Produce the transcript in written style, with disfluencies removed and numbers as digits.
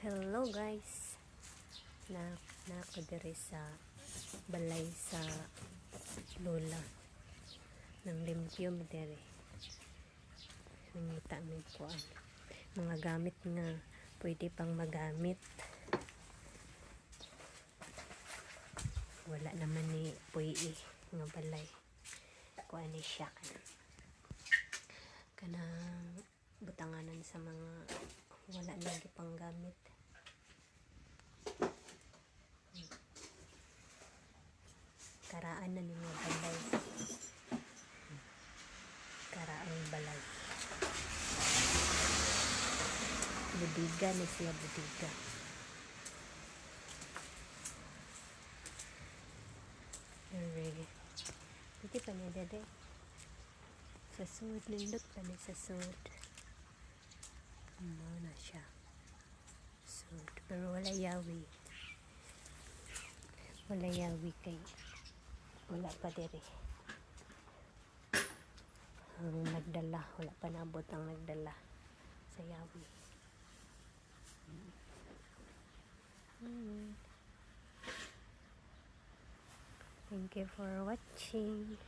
Hello guys, na ako diri sa balay sa lola ng limpyo diri. Nangita mi ko mga gamit nga pwede pang magamit. Wala naman ni puyi nga balay. Kuha ni siya kanang butanganan sa mga wala lagi pang gamit. Karaan na ni mga balay. Karaan balay. Budiga na siya, budiga. Alright. Hindi pa niya dede. Sa sud, nindot pa niya sa sud. Ano na siya. Sud. Pero wala yawi. Wala yawi kay wala pa dere. Ang nagdala. Wala pa naabot ang nagdala sa yawi. Thank you for watching.